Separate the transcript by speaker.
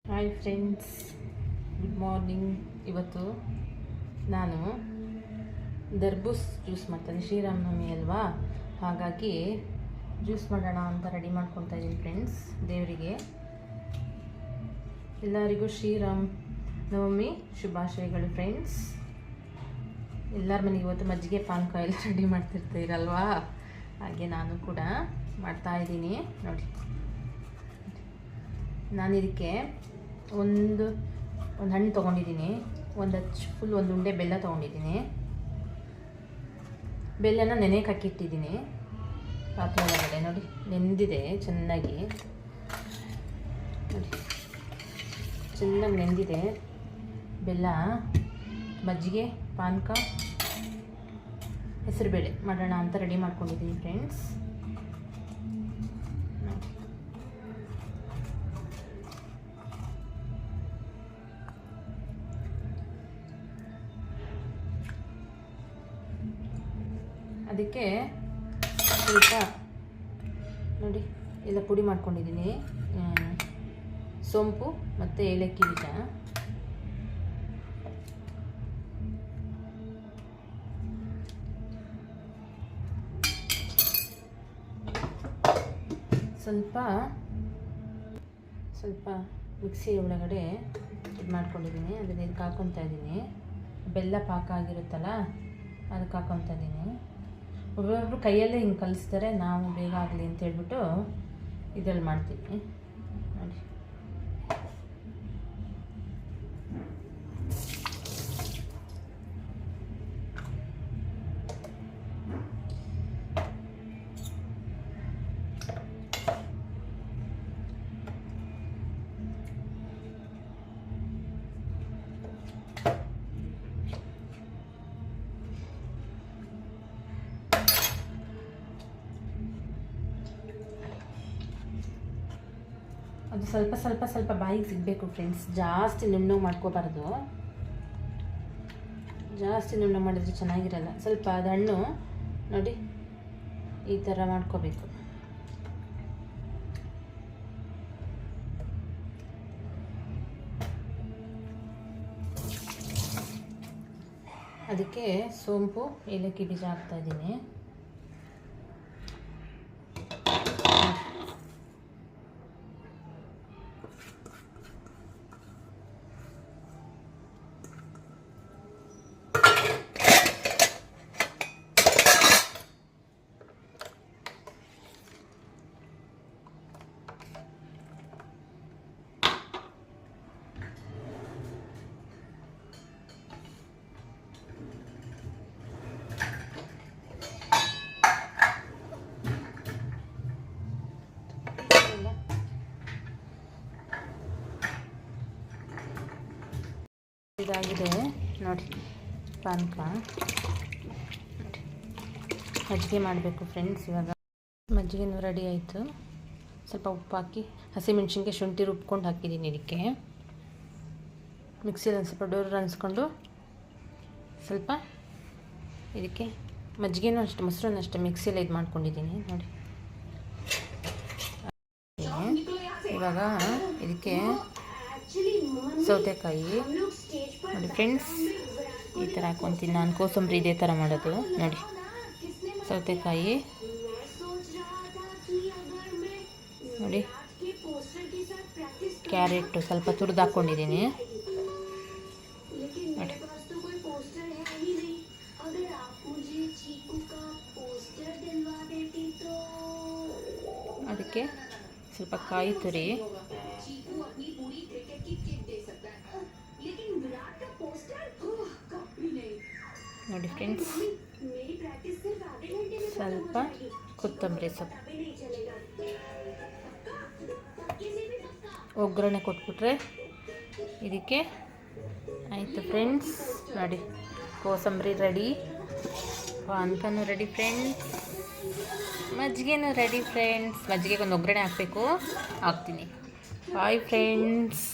Speaker 1: Hi friends, good morning. ಇವತ್ತು ನಾನು ದರ್ಬೂಸ್ juice ಮಾಡ್ತಾನೆ. ಶ್ರೀರಾಮನವಮಿ ಅಲ್ವಾ, ಹಾಗಾಗಿ ಜ್ಯೂಸ್ ಮಾಡೋಣ ಅಂತ ರೆಡಿ ಮಾಡ್ಕೊತಾ ಇದ್ದೀನಿ ಫ್ರೆಂಡ್ಸ್. ದೇವರಿಗೆ ಎಲ್ಲರಿಗೂ ಶ್ರೀರಾಮನವಮಿ ಶುಭಾಶಯಗಳು ಫ್ರೆಂಡ್ಸ್. ಎಲ್ಲರ ಮನೆಗೆ ಇವತ್ತು ಮಜ್ಜಿಗೆ ಪಾನಕ ಎಲ್ಲ ರೆಡಿ ಮಾಡ್ತಿರ್ತೀರಲ್ವಾ, ಹಾಗೆ ನಾನು ಕೂಡ ಮಾಡ್ತಾಯಿದ್ದೀನಿ. ನೋಡಿ, ನಾನು ಇದಕ್ಕೆ ಒಂದು ಹಣ್ಣು ತೊಗೊಂಡಿದ್ದೀನಿ, ಒಂದು ಫುಲ್ ಒಂದು ಉಂಡೆ ಬೆಲ್ಲ ತೊಗೊಂಡಿದ್ದೀನಿ. ಬೆಲ್ಲನ ನೆನೆಯಕ್ಕೆ ಹಾಕಿಟ್ಟಿದ್ದೀನಿ ಪಾತ್ರೆ ಒಳಗಡೆ. ನೋಡಿ, ನೆಂದಿದೆ ಚೆನ್ನಾಗಿ. ನೋಡಿ, ಚೆನ್ನಾಗಿ ನೆಂದಿದೆ ಬೆಲ್ಲ. ಮಜ್ಜಿಗೆ ಪಾನಕ ಹೆಸರುಬೇಳೆ ಮಾಡೋಣ ಅಂತ ರೆಡಿ ಮಾಡ್ಕೊಂಡಿದ್ದೀನಿ ಫ್ರೆಂಡ್ಸ್. ಅದಕ್ಕೆ ಸ್ವಲ್ಪ ನೋಡಿ ಎಲ್ಲ ಪುಡಿ ಮಾಡ್ಕೊಂಡಿದ್ದೀನಿ. ಸೋಂಪು ಮತ್ತು ಏಲಕ್ಕಿ ಬೀಜ, ಸ್ವಲ್ಪ ಮಿಕ್ಸಿ ಒಳಗಡೆ ಇದು ಮಾಡ್ಕೊಂಡಿದ್ದೀನಿ. ಅದನ್ನು ಇದಕ್ಕೆ ಹಾಕ್ಕೊತಾ ಇದ್ದೀನಿ. ಬೆಲ್ಲ ಪಾಕ ಆಗಿರುತ್ತಲ್ಲ, ಅದಕ್ಕೆ ಹಾಕ್ಕೊತಾ ಇದ್ದೀನಿ. ಒಬ್ಬೊಬ್ಬರು ಕೈಯಲ್ಲೇ ಹಿಂಗೆ ಕಲಿಸ್ತಾರೆ, ನಾವು ಬೇಗ ಆಗಲಿ ಅಂತ ಹೇಳ್ಬಿಟ್ಟು ಇದರಲ್ಲಿ ಮಾಡ್ತೀನಿ. ನೋಡಿ, ಅದು ಸ್ವಲ್ಪ ಬಾಯಿಗೆ ಸಿಗಬೇಕು ಫ್ರೆಂಡ್ಸ್. ಜಾಸ್ತಿ ನುಣ್ಣಗೆ ಮಾಡ್ಕೋಬಾರ್ದು. ಜಾಸ್ತಿ ನುಣ್ಣಗೆ ಮಾಡಿದ್ರೆ ಚೆನ್ನಾಗಿರಲ್ಲ. ಸ್ವಲ್ಪ ಅದು ಹಣ್ಣು ನೋಡಿ ಈ ಥರ ಮಾಡ್ಕೋಬೇಕು. ಅದಕ್ಕೆ ಸೋಂಪು ಏಲಕ್ಕಿ ಬೀಜ ಹಾಕ್ತಾಯಿದ್ದೀನಿ. ಇದಾಗಿದೆ ನೋಡಿ ಪಾನಕ. ಮಜ್ಜಿಗೆ ಮಾಡಬೇಕು ಫ್ರೆಂಡ್ಸ್. ಇವಾಗ ಮಜ್ಜಿಗೆನೂ ರೆಡಿ ಆಯಿತು. ಸ್ವಲ್ಪ ಉಪ್ಪು ಹಾಕಿ ಹಸಿಮೆಣ್ಸಿನ್ಕಾಯಿ ಶುಂಠಿ ರುಬ್ಕೊಂಡು ಹಾಕಿದ್ದೀನಿ ಇದಕ್ಕೆ. ಮಿಕ್ಸಿಯಲ್ಲಿ ಒಂದು ಸ್ವಲ್ಪ ಡೋರ್ ಅನ್ಸ್ಕೊಂಡು ಸ್ವಲ್ಪ ಇದಕ್ಕೆ ಮಜ್ಜಿಗೆನೂ ಅಷ್ಟೇ, ಮೊಸರನ್ನು ಅಷ್ಟೇ ಮಿಕ್ಸಿಯಲ್ಲಿ ಇದು ಮಾಡ್ಕೊಂಡಿದ್ದೀನಿ. ನೋಡಿ, ಇವಾಗ ಇದಕ್ಕೆ ಸೌತೆಕಾಯಿ ನೋಡಿ ಫ್ರೆಂಡ್ಸ್, ಈ ಥರ ಹಾಕ್ಕೊತೀನಿ ನಾನು. ಕೋಸಂಬರಿ ಇದೇ ಥರ ಮಾಡೋದು. ನೋಡಿ, ಸೌತೆಕಾಯಿ ನೋಡಿ, ಕ್ಯಾರೆಟು ಸ್ವಲ್ಪ ತುರಿದು ಹಾಕ್ಕೊಂಡಿದ್ದೀನಿ. ನೋಡಿ, ಅದಕ್ಕೆ ಸ್ವಲ್ಪ ಕಾಯಿ ತುರಿ, ನೋಡಿ ಫ್ರೆಂಡ್ಸ್, ಸ್ವಲ್ಪ ಕೊತ್ತಂಬರಿ ಸೊಪ್ಪು, ಒಗ್ಗರಣೆ ಕೊಟ್ಬಿಟ್ರೆ ಇದಕ್ಕೆ ಆಯಿತು ಫ್ರೆಂಡ್ಸ್. ನೋಡಿ, ಕೋಸಂಬರಿ ರೆಡಿ, ಪಾನಕನೂ ರೆಡಿ ಫ್ರೆಂಡ್ಸ್, ಮಜ್ಜಿಗೆನೂ ರೆಡಿ ಫ್ರೆಂಡ್ಸ್. ಮಜ್ಜಿಗೆಗೆ ಒಂದು ಒಗ್ಗರಣೆ ಹಾಕಬೇಕು, ಹಾಕ್ತೀನಿ. Bye friends.